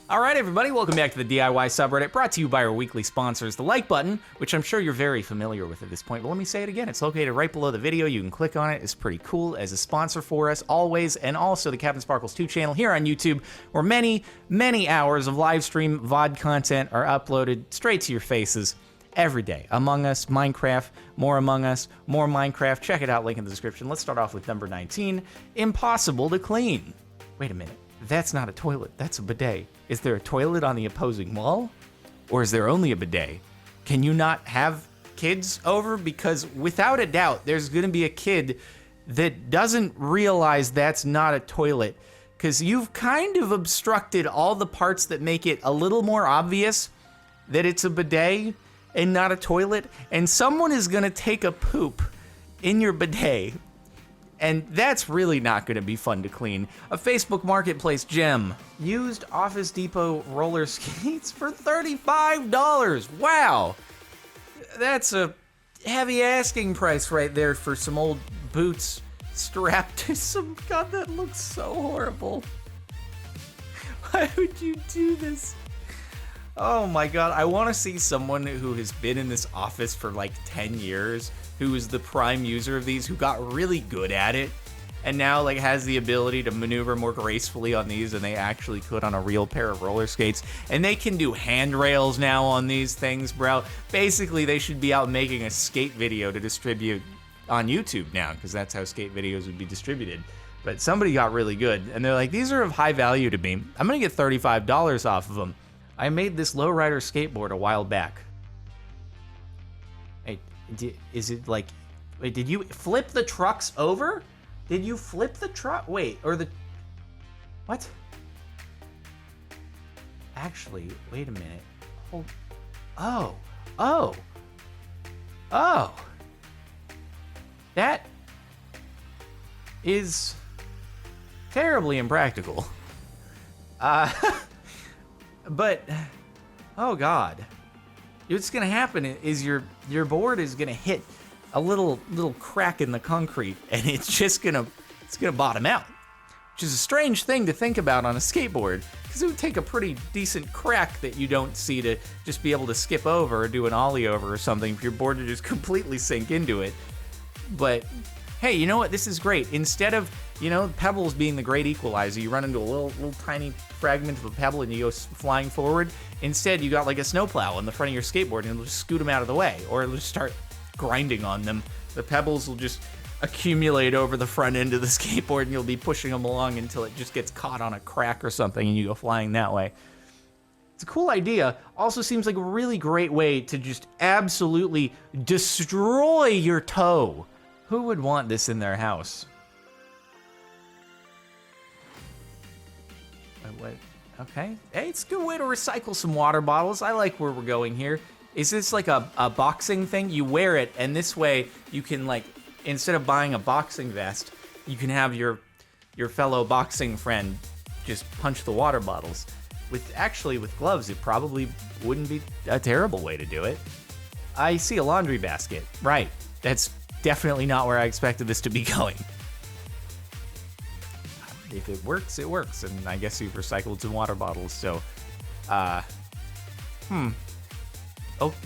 All right, everybody, welcome back to the DIY subreddit, brought to you by our weekly sponsors, the like button, which I'm sure you're very familiar with at this point, but let me say it again. It's located right below the video. You can click on it. It's pretty cool as a sponsor for us always, and also the Captain Sparkles 2 channel here on YouTube, where many, many hours of live stream VOD content are uploaded straight to your faces every day. Among Us, Minecraft, more Among Us, more Minecraft. Check it out, link in the description. Let's start off with number 19, Impossible to Clean. Wait a minute. That's not a toilet, that's a bidet. Is there a toilet on the opposing wall? Or is there only a bidet? Can you not have kids over? Because without a doubt, there's gonna be a kid that doesn't realize that's not a toilet, because you've kind of obstructed all the parts that make it a little more obvious that it's a bidet and not a toilet, and someone is gonna take a poop in your bidet. And that's really not gonna be fun to clean. A Facebook Marketplace gem. Used Office Depot roller skates for $35. Wow. That's a heavy asking price right there for some old boots strapped to some, God, that looks so horrible. Why would you do this? Oh my God, I wanna see someone who has been in this office for like 10 years, who is the prime user of these, who got really good at it, and now like has the ability to maneuver more gracefully on these than they actually could on a real pair of roller skates. And they can do handrails now on these things, bro. Basically, they should be out making a skate video to distribute on YouTube now, because that's how skate videos would be distributed. But somebody got really good, and they're like, these are of high value to me. I'm gonna get $35 off of them. I made this lowrider skateboard a while back. Hey, is it like, wait, did you flip the trucks over? Did you flip the truck? Wait, or the, what? Actually, wait a minute. Hold, oh. That is terribly impractical. But, oh God. What's gonna happen is your board is gonna hit a little crack in the concrete, and it's gonna bottom out. Which is a strange thing to think about on a skateboard, because it would take a pretty decent crack that you don't see to just be able to skip over or do an ollie over or something for your board to just completely sink into it. But hey, you know what? This is great. Instead of, pebbles being the great equalizer, you run into a little tiny fragment of a pebble and you go flying forward. Instead, you got like a snowplow in the front of your skateboard, and it'll just scoot them out of the way, or it'll just start grinding on them. The pebbles will just accumulate over the front end of the skateboard, and you'll be pushing them along until it just gets caught on a crack or something, and you go flying that way. It's a cool idea. Also seems like a really great way to just absolutely destroy your toe. Who would want this in their house? What? Okay. Hey, it's a good way to recycle some water bottles. I like where we're going here. Is this like a boxing thing? You wear it, and this way you can, like, instead of buying a boxing vest, you can have your fellow boxing friend just punch the water bottles. With gloves, it probably wouldn't be a terrible way to do it. I see a laundry basket. Right. That's definitely not where I expected this to be going. If it works, it works. And I guess you've recycled some water bottles, so...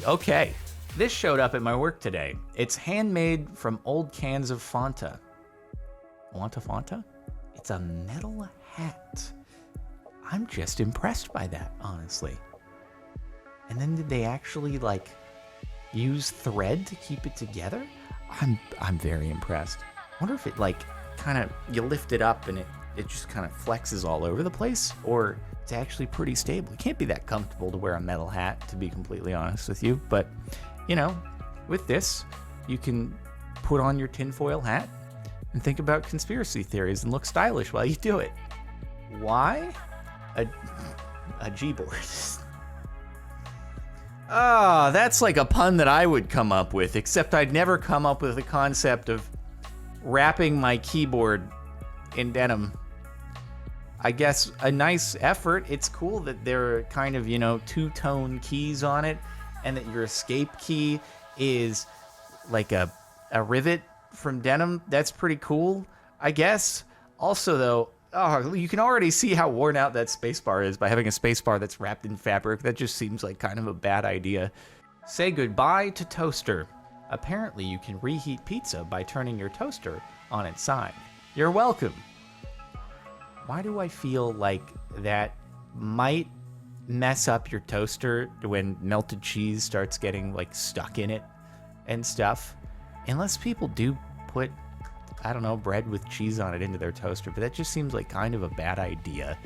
Okay. This showed up at my work today. It's handmade from old cans of Fanta. Want a Fanta? It's a metal hat. I'm just impressed by that, honestly. And then did they actually, like, use thread to keep it together? I'm very impressed. I wonder if it, like, kind of, you lift it up and it just kind of flexes all over the place, or it's actually pretty stable. It can't be that comfortable to wear a metal hat, to be completely honest with you. But, with this, you can put on your tinfoil hat and think about conspiracy theories and look stylish while you do it. Why? A G-board. Ah, that's like a pun that I would come up with, except I'd never come up with the concept of wrapping my keyboard in denim. I guess a nice effort. It's cool that there are kind of, two-tone keys on it, and that your escape key is like a rivet from denim. That's pretty cool, I guess. Also, though, Oh, you can already see how worn out that spacebar is by having a spacebar that's wrapped in fabric. That just seems like kind of a bad idea. Say goodbye to toaster. Apparently you can reheat pizza by turning your toaster on its side. You're welcome. Why do I feel like that might mess up your toaster when melted cheese starts getting like stuck in it and stuff? Unless people do put, I don't know, bread with cheese on it into their toaster, but that just seems like kind of a bad idea.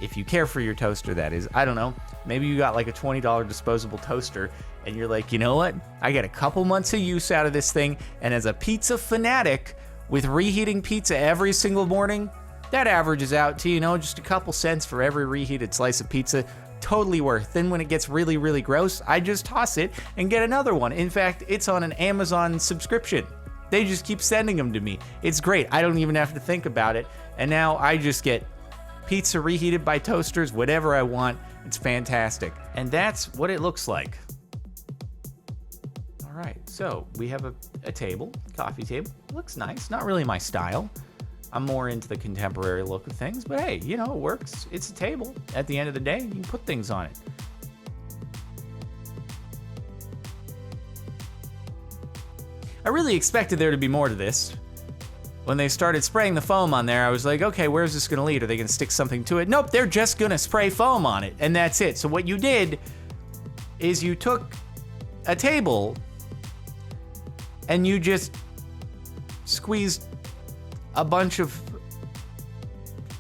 If you care for your toaster, that is. I don't know. Maybe you got like a $20 disposable toaster and you're like, you know what? I get a couple months of use out of this thing, and as a pizza fanatic with reheating pizza every single morning, that averages out to, you know, just a couple cents for every reheated slice of pizza. Totally worth. Then when it gets really, really gross, I just toss it and get another one. In fact, it's on an Amazon subscription. They just keep sending them to me. It's great. I don't even have to think about it. And now I just get pizza reheated by toasters, whatever I want. It's fantastic. And that's what it looks like. All right, so we have a table, coffee table. Looks nice. Not really my style. I'm more into the contemporary look of things, but hey, you know, it works. It's a table. At the end of the day, you can put things on it. I really expected there to be more to this. When they started spraying the foam on there, I was like, okay, where's this gonna lead? Are they gonna stick something to it? Nope, they're just gonna spray foam on it, and that's it. So what you did is you took a table and you just squeezed a bunch of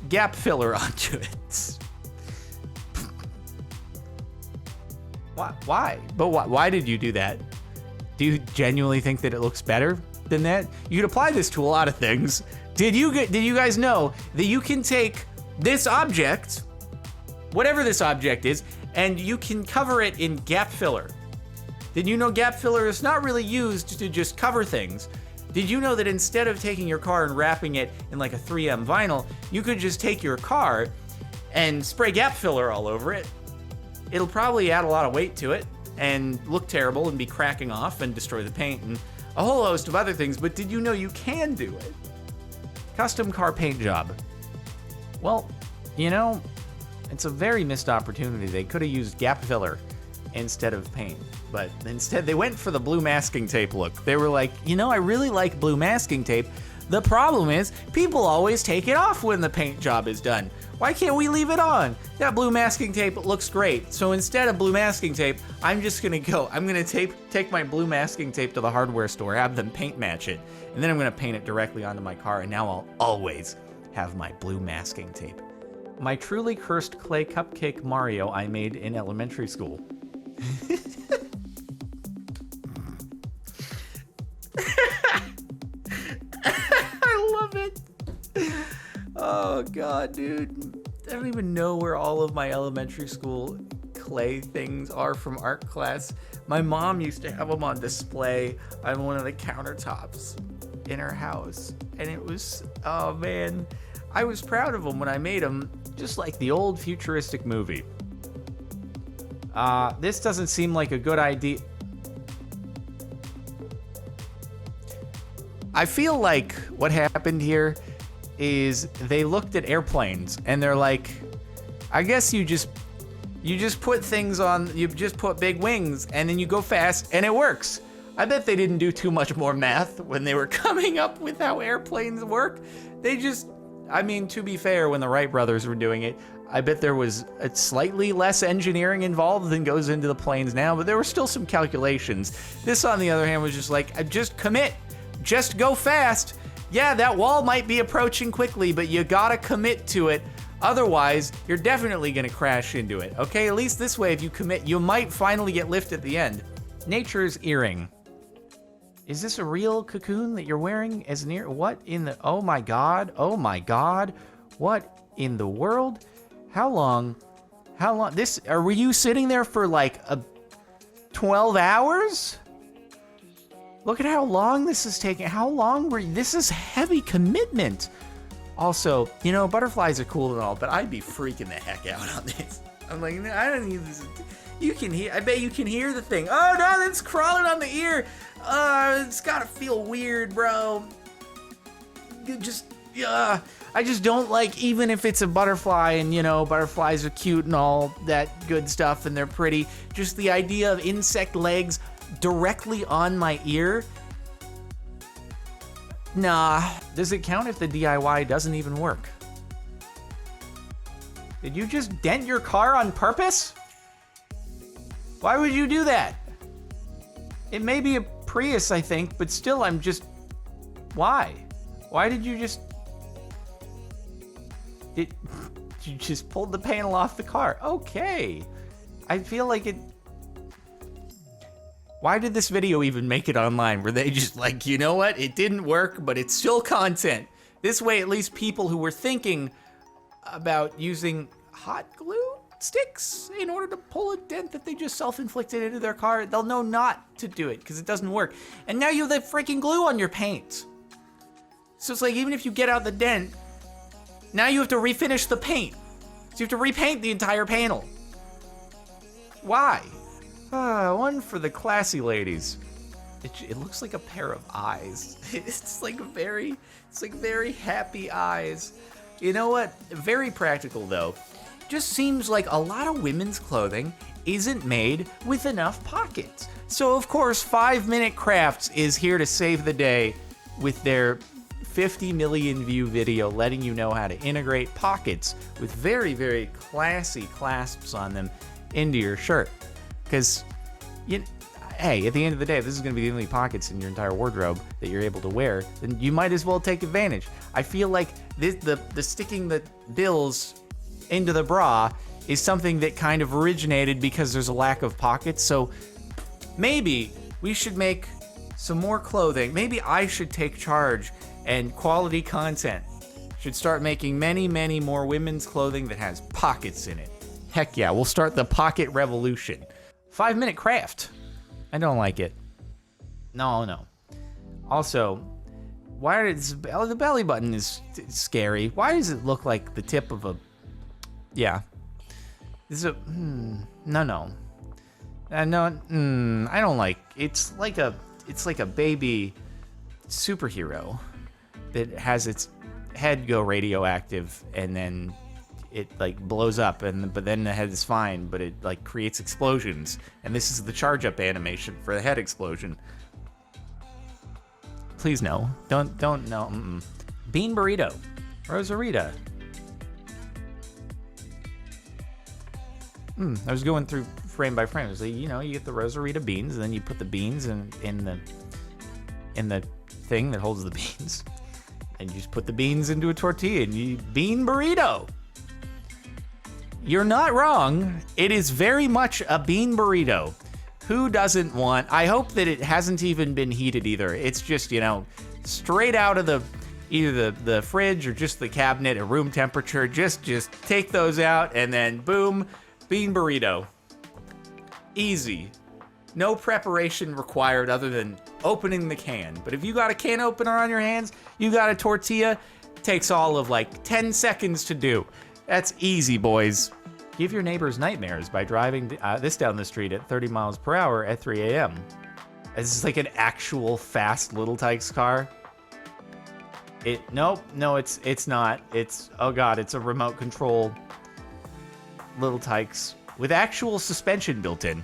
gap filler onto it. Why? But why did you do that? Do you genuinely think that it looks better than that? You could apply this to a lot of things. Did you guys know that you can take this object, whatever this object is, and you can cover it in gap filler? Did you know gap filler is not really used to just cover things? Did you know that instead of taking your car and wrapping it in like a 3M vinyl, you could just take your car and spray gap filler all over it? It'll probably add a lot of weight to it and look terrible and be cracking off and destroy the paint and a whole host of other things, but did you know you can do it? Custom car paint job. Well, you know, it's a very missed opportunity. They could have used gap filler instead of paint, but instead they went for the blue masking tape look. They were like, you know, I really like blue masking tape. The problem is people always take it off when the paint job is done. Why can't we leave it on? That blue masking tape looks great. So instead of blue masking tape, I'm gonna take my blue masking tape to the hardware store, have them paint match it, and then I'm gonna paint it directly onto my car, and now I'll always have my blue masking tape. My truly cursed clay cupcake Mario I made in elementary school. I love it. Oh god, dude. I don't even know where all of my elementary school clay things are from art class. My mom used to have them on display on one of the countertops in her house. And it was, oh man, I was proud of them when I made them, just like the old futuristic movie. This doesn't seem like a good idea. I feel like what happened here is they looked at airplanes and they're like, I guess you just put things on, you just put big wings and then you go fast and it works. I bet they didn't do too much more math when they were coming up with how airplanes work. They just, I mean, to be fair, when the Wright brothers were doing it, I bet there was a slightly less engineering involved than goes into the planes now, but there were still some calculations. This, on the other hand, was just like, just commit, just go fast. Yeah, that wall might be approaching quickly, but you gotta commit to it. Otherwise, you're definitely gonna crash into it, okay? At least this way, if you commit, you might finally get lift at the end. Nature's earring. Is this a real cocoon that you're wearing as an ear? What in the, oh my god, what in the world? How long, were you sitting there for like 12 hours? Look at how long this is taking. This is heavy commitment. Also, you know, butterflies are cool and all, but I'd be freaking the heck out on this. I'm like, I don't need this. I bet you can hear the thing. Oh no, it's crawling on the ear. It's gotta feel weird, bro. I just don't like, even if it's a butterfly and, you know, butterflies are cute and all that good stuff and they're pretty, just the idea of insect legs directly on my ear. Nah. Does it count if the DIY doesn't even work? Did you just dent your car on purpose? Why would you do that? It may be a Prius, I think, but still, I'm just... Why? Why did you just... You just pulled the panel off the car. Okay. I feel like it... Why did this video even make it online? Were they just like, you know what? It didn't work, but it's still content. This way, at least people who were thinking about using hot glue sticks in order to pull a dent that they just self-inflicted into their car, they'll know not to do it because it doesn't work. And now you have that freaking glue on your paint. So it's like, even if you get out the dent, now you have to refinish the paint. So you have to repaint the entire panel. Why? One for the classy ladies. It looks like a pair of eyes. It's like very happy eyes. You know what? Very practical though. Just seems like a lot of women's clothing isn't made with enough pockets. So of course, 5 Minute Crafts is here to save the day with their 50 million view video letting you know how to integrate pockets with very, very classy clasps on them into your shirt. Because, hey, at the end of the day, if this is going to be the only pockets in your entire wardrobe that you're able to wear, then you might as well take advantage. I feel like the sticking the bills into the bra is something that kind of originated because there's a lack of pockets. So maybe we should make some more clothing. Maybe I should take charge and quality content should start making many, many more women's clothing that has pockets in it. Heck yeah, we'll start the pocket revolution. 5 Minute Craft. I don't like it. No. Also, why is the belly button is scary? Why does it look like the tip of a... Yeah. This is a... No. I don't like... It's like a baby superhero that has its head go radioactive and then it like blows up, but then the head is fine, but it like creates explosions. And this is the charge up animation for the head explosion. Please no. Don't no. Bean burrito. Rosarita. I was going through frame by frame. It was like, you get the Rosarita beans, and then you put the beans in the thing that holds the beans. And you just put the beans into a tortilla and you bean burrito. You're not wrong. It is very much a bean burrito. Who doesn't want... I hope that it hasn't even been heated either. It's just, straight out of either the fridge or just the cabinet at room temperature. Just take those out and then boom, bean burrito. Easy. No preparation required other than opening the can. But if you got a can opener on your hands, you got a tortilla, takes all of like 10 seconds to do. That's easy, boys. Give your neighbors nightmares by driving this down the street at 30 miles per hour at 3 a.m. This is like an actual fast Little Tykes car. No, it's not. Oh God, it's a remote control Little Tykes with actual suspension built in.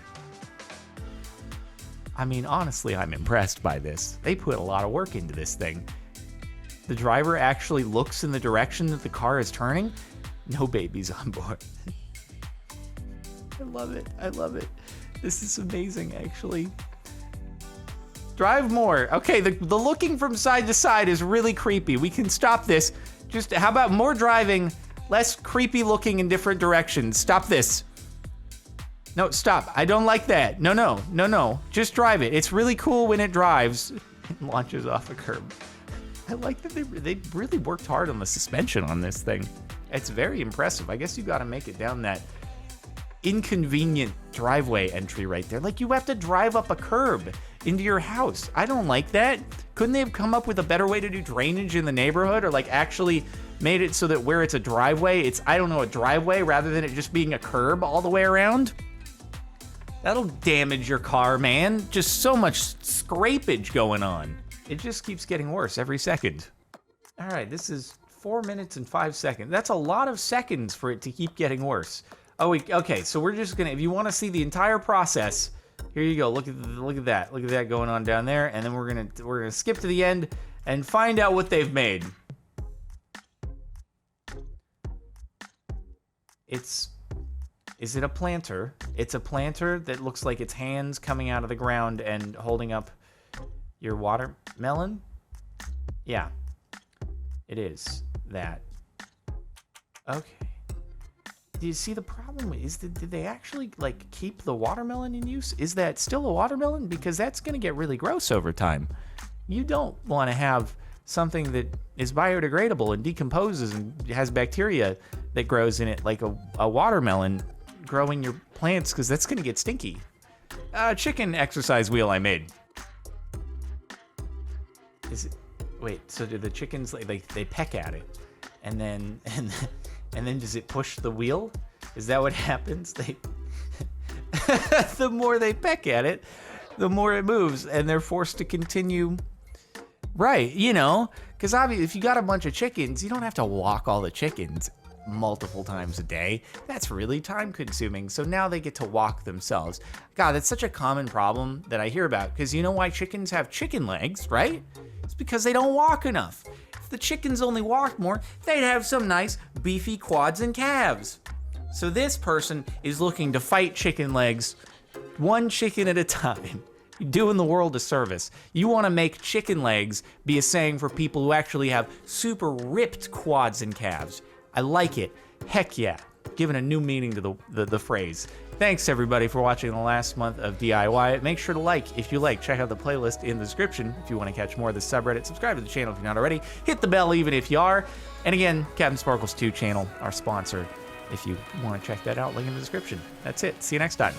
I mean, honestly, I'm impressed by this. They put a lot of work into this thing. The driver actually looks in the direction that the car is turning. No babies on board. I love it. This is amazing, actually. Drive more. Okay, the looking from side to side is really creepy. We can stop this. Just, how about more driving, less creepy looking in different directions? Stop this. No, stop. I don't like that. No. Just drive it. It's really cool when it drives and launches off a curb. I like that they really worked hard on the suspension on this thing. It's very impressive. I guess you got to make it down that inconvenient driveway entry right there. Like, you have to drive up a curb into your house. I don't like that. Couldn't they have come up with a better way to do drainage in the neighborhood, or like actually made it so that where it's a driveway, it's, I don't know, a driveway rather than it just being a curb all the way around? That'll damage your car, man. Just so much scrapage going on. It just keeps getting worse every second. All right, this is 4 minutes and 5 seconds. That's a lot of seconds for it to keep getting worse. Oh, okay, so we're just gonna, if you wanna see the entire process, here you go, look at that. Look at that going on down there, and then we're gonna skip to the end and find out what they've made. Is it a planter? It's a planter that looks like its hands coming out of the ground and holding up your watermelon? Yeah, it is that. Okay. Do you see the problem is did they actually like keep the watermelon in use? Is that still a watermelon? Because that's gonna get really gross over time. You don't wanna have something that is biodegradable and decomposes and has bacteria that grows in it like a watermelon growing your plants, because that's gonna get stinky. Chicken exercise wheel I made. Is it, wait, so do the chickens, like they peck at it and then does it push the wheel? Is that what happens? They the more they peck at it, the more it moves, and they're forced to continue. Right, you know, because obviously if you got a bunch of chickens, you don't have to walk all the chickens multiple times a day. That's really time consuming. So now they get to walk themselves. God, that's such a common problem that I hear about, because you know why chickens have chicken legs, right? It's because they don't walk enough. If the chickens only walked more, they'd have some nice beefy quads and calves. So this person is looking to fight chicken legs one chicken at a time. You're doing the world a service. You want to make chicken legs be a saying for people who actually have super ripped quads and calves. I like it. Heck yeah. Giving a new meaning to the phrase. Thanks everybody for watching the last month of DIY. Make sure to like if you like. Check out the playlist in the description if you want to catch more of the subreddit. Subscribe to the channel if you're not already. Hit the bell even if you are. And again, Captain Sparkles 2 channel, our sponsor. If you want to check that out, link in the description. That's it. See you next time.